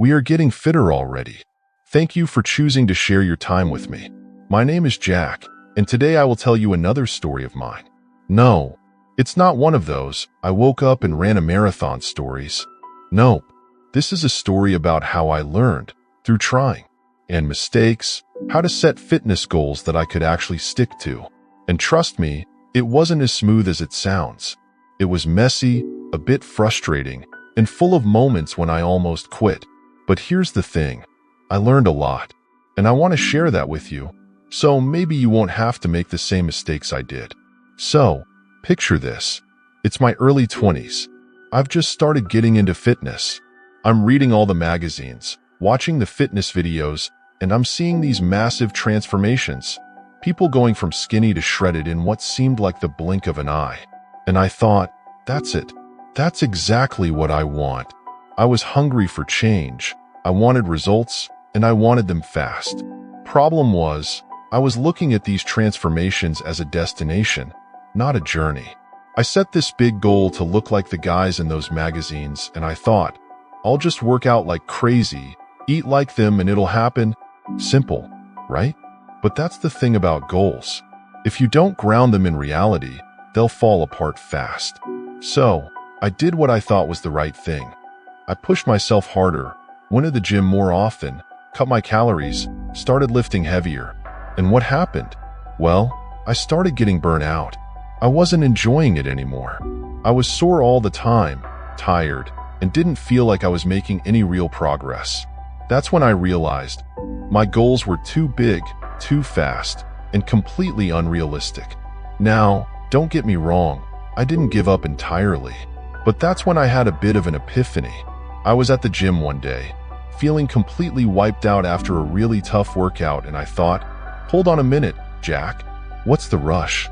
We are getting fitter already. Thank you for choosing to share your time with me. My name is Jack, and today I will tell you another story of mine. No, it's not one of those "I woke up and ran a marathon" stories. Nope, this is a story about how I learned, through trying and mistakes, how to set fitness goals that I could actually stick to. And trust me, it wasn't as smooth as it sounds. It was messy, a bit frustrating, and full of moments when I almost quit. But here's the thing, I learned a lot, and I want to share that with you, so maybe you won't have to make the same mistakes I did. So, picture this. It's my early 20s. I've just started getting into fitness. I'm reading all the magazines, watching the fitness videos, and I'm seeing these massive transformations. People going from skinny to shredded in what seemed like the blink of an eye. And I thought, that's it. That's exactly what I want. I was hungry for change. I wanted results, and I wanted them fast. Problem was, I was looking at these transformations as a destination, not a journey. I set this big goal to look like the guys in those magazines, and I thought, I'll just work out like crazy, eat like them, and it'll happen. Simple, right? But that's the thing about goals. If you don't ground them in reality, they'll fall apart fast. So, I did what I thought was the right thing. I pushed myself harder, went to the gym more often, cut my calories, started lifting heavier. And what happened? Well, I started getting burnt out. I wasn't enjoying it anymore. I was sore all the time, tired, and didn't feel like I was making any real progress. That's when I realized my goals were too big, too fast, and completely unrealistic. Now, don't get me wrong, I didn't give up entirely. But that's when I had a bit of an epiphany. I was at the gym one day, feeling completely wiped out after a really tough workout, and I thought, hold on a minute, Jack, what's the rush?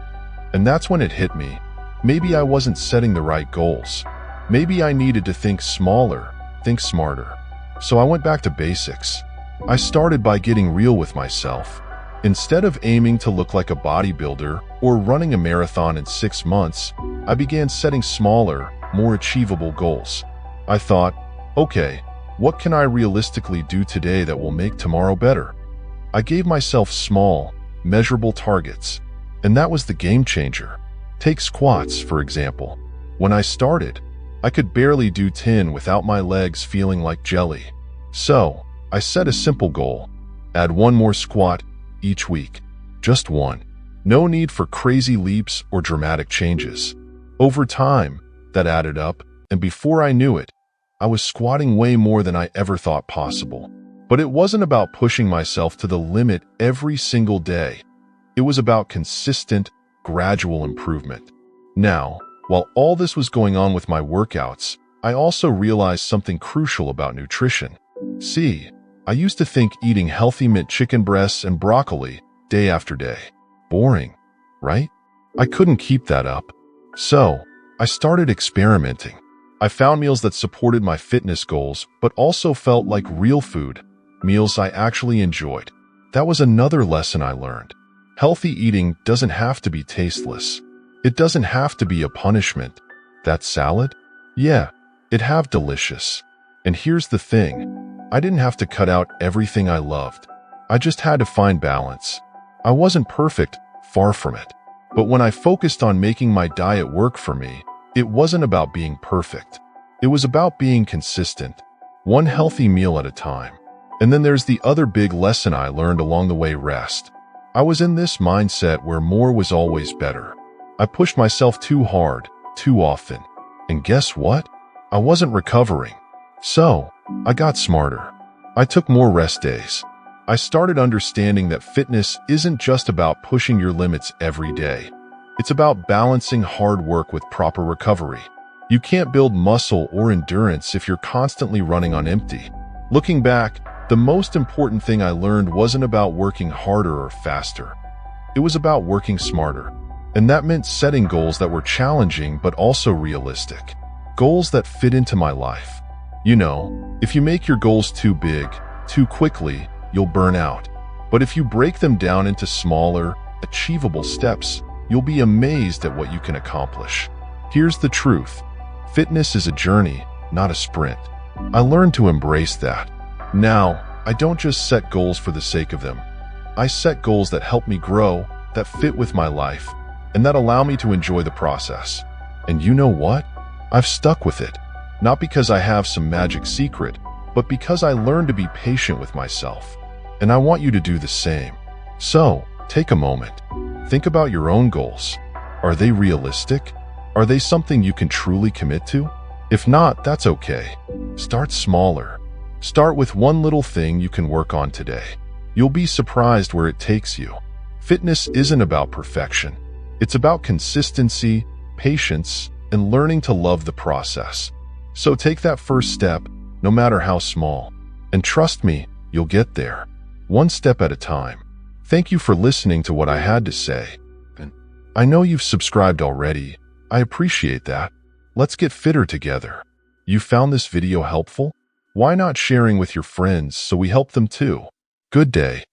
And that's when it hit me. Maybe I wasn't setting the right goals. Maybe I needed to think smaller, think smarter. So I went back to basics. I started by getting real with myself. Instead of aiming to look like a bodybuilder or running a marathon in 6 months, I began setting smaller, more achievable goals. I thought, okay, what can I realistically do today that will make tomorrow better? I gave myself small, measurable targets, and that was the game changer. Take squats, for example. When I started, I could barely do 10 without my legs feeling like jelly. So, I set a simple goal. Add 1 more squat each week. Just 1. No need for crazy leaps or dramatic changes. Over time, that added up, and before I knew it, I was squatting way more than I ever thought possible. But it wasn't about pushing myself to the limit every single day. It was about consistent, gradual improvement. Now, while all this was going on with my workouts, I also realized something crucial about nutrition. See, I used to think eating healthy meant chicken breasts and broccoli day after day. Boring, right? I couldn't keep that up. So, I started experimenting. I found meals that supported my fitness goals, but also felt like real food, meals I actually enjoyed. That was another lesson I learned. Healthy eating doesn't have to be tasteless. It doesn't have to be a punishment. That salad? Yeah, it'd have delicious. And here's the thing, I didn't have to cut out everything I loved. I just had to find balance. I wasn't perfect, far from it. But when I focused on making my diet work for me, it wasn't about being perfect. It was about being consistent, one healthy meal at a time. And then there's the other big lesson I learned along the way: rest. I was in this mindset where more was always better. I pushed myself too hard, too often. And guess what? I wasn't recovering. So, I got smarter. I took more rest days. I started understanding that fitness isn't just about pushing your limits every day. It's about balancing hard work with proper recovery. You can't build muscle or endurance if you're constantly running on empty. Looking back, the most important thing I learned wasn't about working harder or faster. It was about working smarter. And that meant setting goals that were challenging but also realistic. Goals that fit into my life. You know, if you make your goals too big, too quickly, you'll burn out. But if you break them down into smaller, achievable steps, you'll be amazed at what you can accomplish. Here's the truth. Fitness is a journey, not a sprint. I learned to embrace that. Now, I don't just set goals for the sake of them. I set goals that help me grow, that fit with my life, and that allow me to enjoy the process. And you know what? I've stuck with it. Not because I have some magic secret, but because I learned to be patient with myself. And I want you to do the same. So, take a moment. Think about your own goals. Are they realistic? Are they something you can truly commit to? If not, that's okay. Start smaller. Start with one little thing you can work on today. You'll be surprised where it takes you. Fitness isn't about perfection. It's about consistency, patience, and learning to love the process. So take that first step, no matter how small. And trust me, you'll get there. One step at a time. Thank you for listening to what I had to say. And I know you've subscribed already. I appreciate that. Let's get fitter together. You found this video helpful? Why not sharing with your friends so we help them too? Good day.